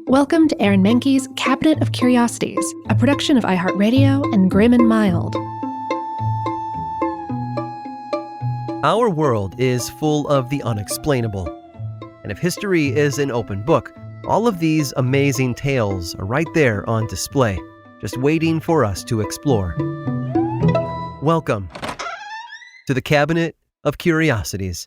Welcome to Aaron Mahnke's Cabinet of Curiosities, a production of iHeartRadio and Grim and Mild. Our world is full of the unexplainable. And if history is an open book, all of these amazing tales are right there on display, just waiting for us to explore. Welcome to the Cabinet of Curiosities.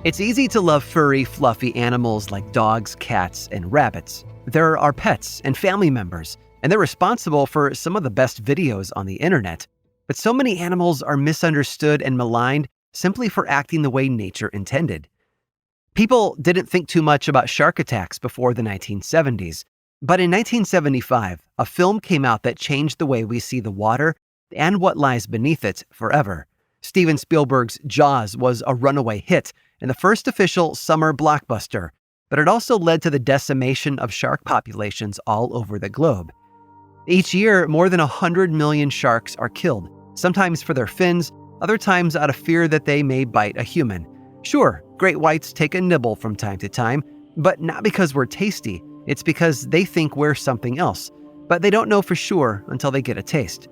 It's easy to love furry, fluffy animals like dogs, cats, and rabbits. They're our pets and family members, and they're responsible for some of the best videos on the internet. But so many animals are misunderstood and maligned simply for acting the way nature intended. People didn't think too much about shark attacks before the 1970s, but in 1975, a film came out that changed the way we see the water and what lies beneath it forever. Steven Spielberg's Jaws was a runaway hit and the first official summer blockbuster, but it also led to the decimation of shark populations all over the globe. Each year, more than 100 million sharks are killed, sometimes for their fins, other times out of fear that they may bite a human. Sure, great whites take a nibble from time to time, but not because we're tasty. It's because they think we're something else, but they don't know for sure until they get a taste.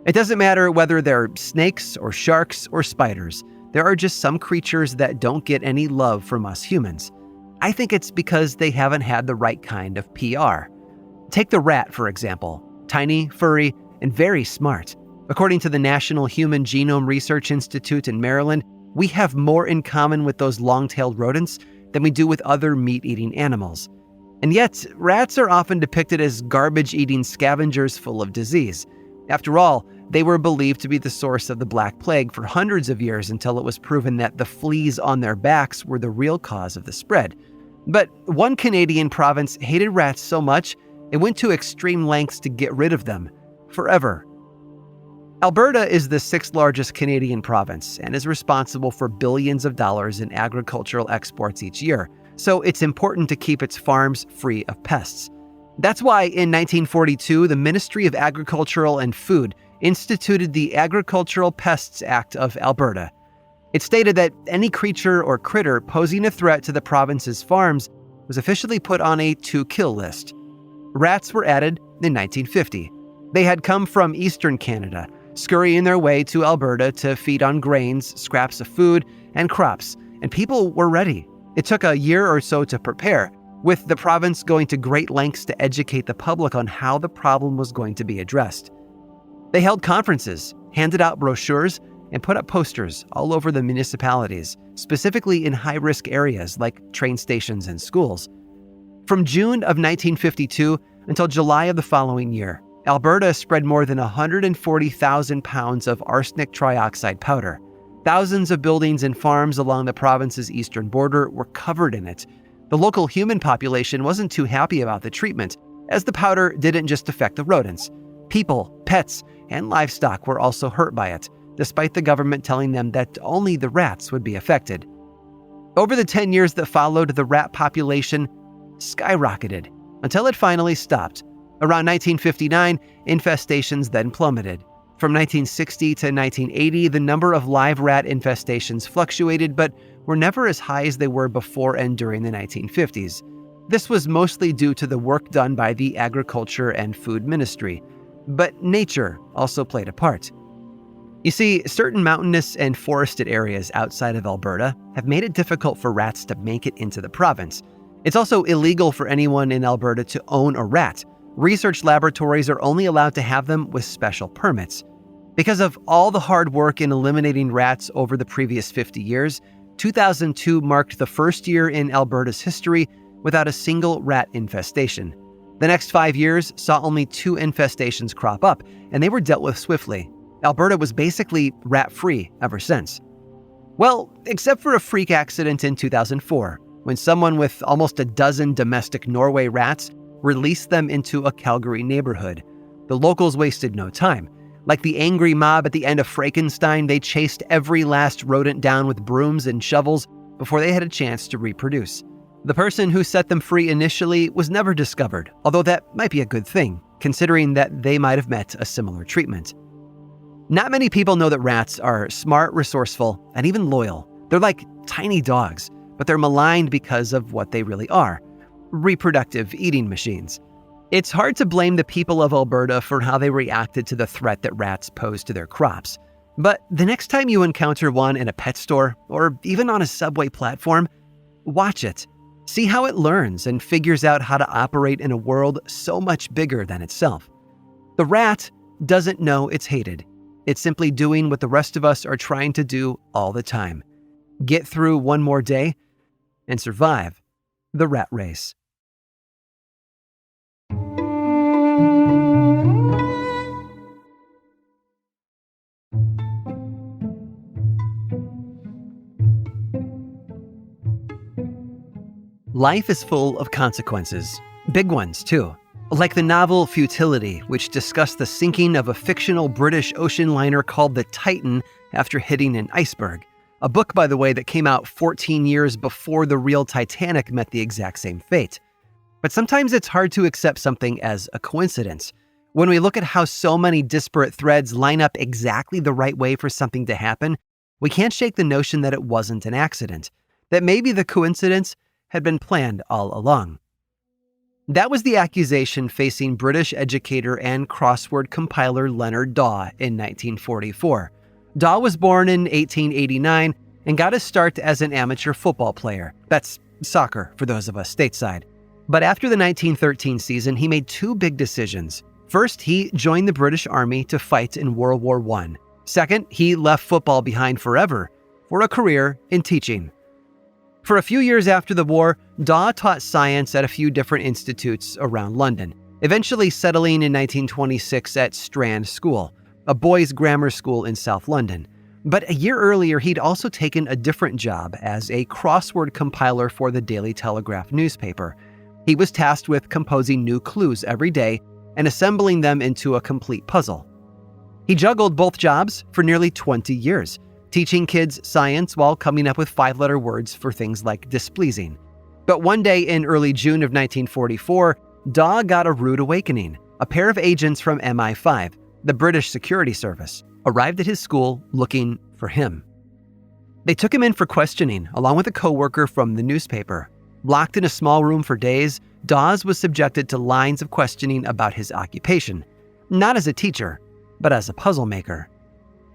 It doesn't matter whether they're snakes or sharks or spiders. There are just some creatures that don't get any love from us humans. I think it's because they haven't had the right kind of PR. Take the rat, for example. Tiny, furry, and very smart. According to the National Human Genome Research Institute in Maryland, we have more in common with those long-tailed rodents than we do with other meat-eating animals. And yet, rats are often depicted as garbage-eating scavengers full of disease. After all, they were believed to be the source of the Black Plague for hundreds of years until it was proven that the fleas on their backs were the real cause of the spread. But one Canadian province hated rats so much, it went to extreme lengths to get rid of them, forever. Alberta is the sixth largest Canadian province and is responsible for billions of dollars in agricultural exports each year, so it's important to keep its farms free of pests. That's why in 1942, the Ministry of Agricultural and Food instituted the Agricultural Pests Act of Alberta. It stated that any creature or critter posing a threat to the province's farms was officially put on a to-kill list. Rats were added in 1950. They had come from eastern Canada, scurrying their way to Alberta to feed on grains, scraps of food, and crops, and people were ready. It took a year or so to prepare, with the province going to great lengths to educate the public on how the problem was going to be addressed. They held conferences, handed out brochures, and put up posters all over the municipalities, specifically in high-risk areas like train stations and schools. From June of 1952 until July of the following year, Alberta spread more than 140,000 pounds of arsenic trioxide powder. Thousands of buildings and farms along the province's eastern border were covered in it. The local human population wasn't too happy about the treatment, as the powder didn't just affect the rodents. People, pets, and livestock were also hurt by it, despite the government telling them that only the rats would be affected. Over the 10 years that followed, the rat population skyrocketed until it finally stopped. Around 1959, infestations then plummeted. From 1960 to 1980, the number of live rat infestations fluctuated, but were never as high as they were before and during the 1950s. This was mostly due to the work done by the Agriculture and Food Ministry. But nature also played a part. You see, certain mountainous and forested areas outside of Alberta have made it difficult for rats to make it into the province. It's also illegal for anyone in Alberta to own a rat. Research laboratories are only allowed to have them with special permits. Because of all the hard work in eliminating rats over the previous 50 years, 2002 marked the first year in Alberta's history without a single rat infestation. The next 5 years saw only 2 infestations crop up, and they were dealt with swiftly. Alberta was basically rat-free ever since. Well, except for a freak accident in 2004, when someone with almost a dozen domestic Norway rats released them into a Calgary neighborhood. The locals wasted no time. Like the angry mob at the end of Frankenstein, they chased every last rodent down with brooms and shovels before they had a chance to reproduce. The person who set them free initially was never discovered, although that might be a good thing, considering that they might have met a similar treatment. Not many people know that rats are smart, resourceful, and even loyal. They're like tiny dogs, but they're maligned because of what they really are: reproductive eating machines. It's hard to blame the people of Alberta for how they reacted to the threat that rats pose to their crops. But the next time you encounter one in a pet store or even on a subway platform, watch it. See how it learns and figures out how to operate in a world so much bigger than itself. The rat doesn't know it's hated. It's simply doing what the rest of us are trying to do all the time: get through one more day and survive the rat race. Life is full of consequences, big ones too, like the novel Futility, which discussed the sinking of a fictional British ocean liner called the Titan after hitting an iceberg. A book, by the way, that came out 14 years before the real Titanic met the exact same fate. But sometimes it's hard to accept something as a coincidence. When we look at how so many disparate threads line up exactly the right way for something to happen, we can't shake the notion that it wasn't an accident, that maybe the coincidence had been planned all along. That was the accusation facing British educator and crossword compiler Leonard Daw in 1944. Daw was born in 1889 and got his start as an amateur football player. That's soccer for those of us stateside. But after the 1913 season, he made two big decisions. First, he joined the British Army to fight in World War I. Second, he left football behind forever for a career in teaching. For a few years after the war, Daw taught science at a few different institutes around London, eventually settling in 1926 at Strand School, a boys' grammar school in South London. But a year earlier, he'd also taken a different job as a crossword compiler for the Daily Telegraph newspaper. He was tasked with composing new clues every day and assembling them into a complete puzzle. He juggled both jobs for nearly 20 years, teaching kids science while coming up with 5-letter words for things like displeasing. But one day in early June of 1944, Daw got a rude awakening. A pair of agents from MI5, the British Security Service, arrived at his school looking for him. They took him in for questioning, along with a coworker from the newspaper. Locked in a small room for days, Dawes was subjected to lines of questioning about his occupation, not as a teacher, but as a puzzle maker.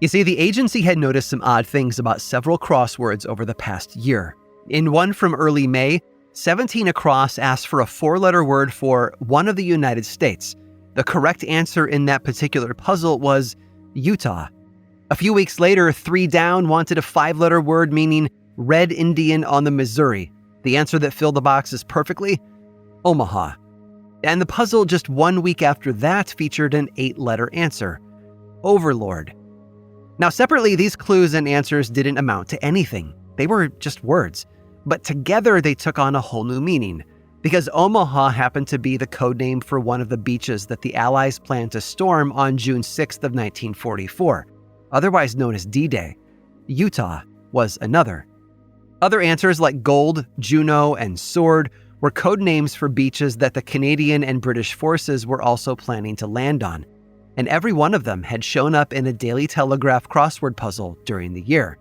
You see, the agency had noticed some odd things about several crosswords over the past year. In one from early May, 17 across asked for a 4-letter word for one of the United States. The correct answer in that particular puzzle was Utah. A few weeks later, 3 down wanted a 5-letter word meaning Red Indian on the Missouri. The answer that filled the boxes perfectly? Omaha. And the puzzle just 1 week after that featured an 8-letter answer: Overlord. Now, separately, these clues and answers didn't amount to anything. They were just words. But together, they took on a whole new meaning, because Omaha happened to be the code name for one of the beaches that the Allies planned to storm on June 6th of 1944, otherwise known as D-Day. Utah was another. Other answers like Gold, Juno, and Sword were code names for beaches that the Canadian and British forces were also planning to land on, and every one of them had shown up in a Daily Telegraph crossword puzzle during the year.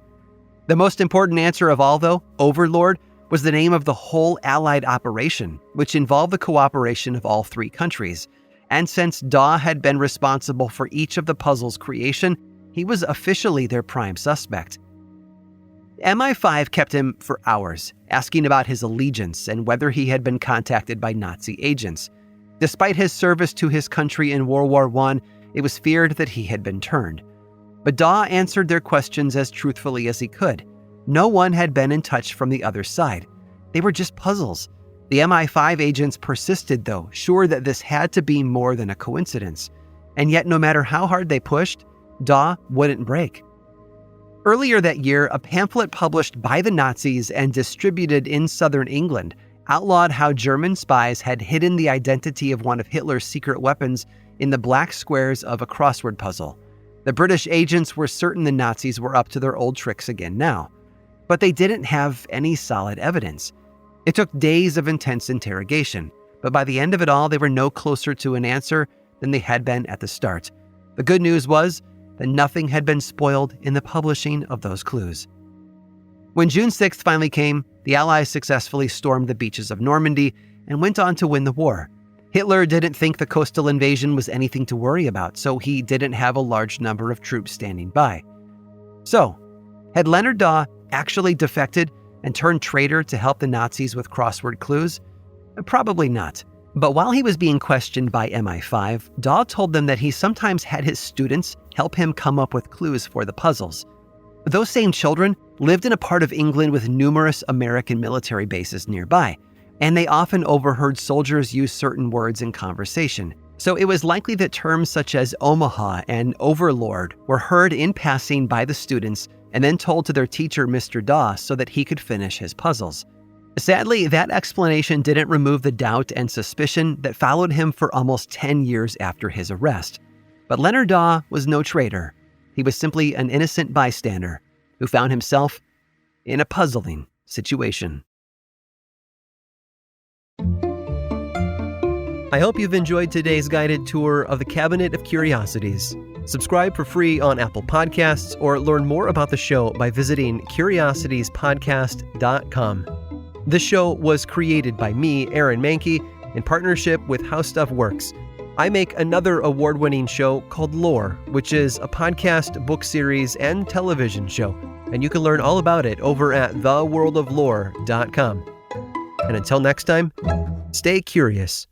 The most important answer of all, though, Overlord, was the name of the whole Allied operation, which involved the cooperation of all 3 countries. And since Daw had been responsible for each of the puzzle's creation, he was officially their prime suspect. MI5 kept him for hours, asking about his allegiance and whether he had been contacted by Nazi agents. Despite his service to his country in World War I, it was feared that he had been turned. But Daw answered their questions as truthfully as he could. No one had been in touch from the other side. They were just puzzles. The MI5 agents persisted, though, sure that this had to be more than a coincidence. And yet, no matter how hard they pushed, Daw wouldn't break. Earlier that year, a pamphlet published by the Nazis and distributed in southern England outlawed how German spies had hidden the identity of one of Hitler's secret weapons in the black squares of a crossword puzzle. The British agents were certain the Nazis were up to their old tricks again now, but they didn't have any solid evidence. It took days of intense interrogation, but by the end of it all, they were no closer to an answer than they had been at the start. The good news was, that nothing had been spoiled in the publishing of those clues. When June 6th finally came, the Allies successfully stormed the beaches of Normandy and went on to win the war. Hitler didn't think the coastal invasion was anything to worry about, so he didn't have a large number of troops standing by. So, had Leonard Daw actually defected and turned traitor to help the Nazis with crossword clues? Probably not. But while he was being questioned by MI5, Daw told them that he sometimes had his students help him come up with clues for the puzzles. Those same children lived in a part of England with numerous American military bases nearby, and they often overheard soldiers use certain words in conversation. So it was likely that terms such as Omaha and Overlord were heard in passing by the students and then told to their teacher, Mr. Daw, so that he could finish his puzzles. Sadly, that explanation didn't remove the doubt and suspicion that followed him for almost 10 years after his arrest. But Leonard Daw was no traitor. He was simply an innocent bystander who found himself in a puzzling situation. I hope you've enjoyed today's guided tour of the Cabinet of Curiosities. Subscribe for free on Apple Podcasts or learn more about the show by visiting curiositiespodcast.com. This show was created by me, Aaron Mahnke, in partnership with How Stuff Works. I make another award-winning show called Lore, which is a podcast, book series, and television show, and you can learn all about it over at theworldoflore.com. And until next time, stay curious.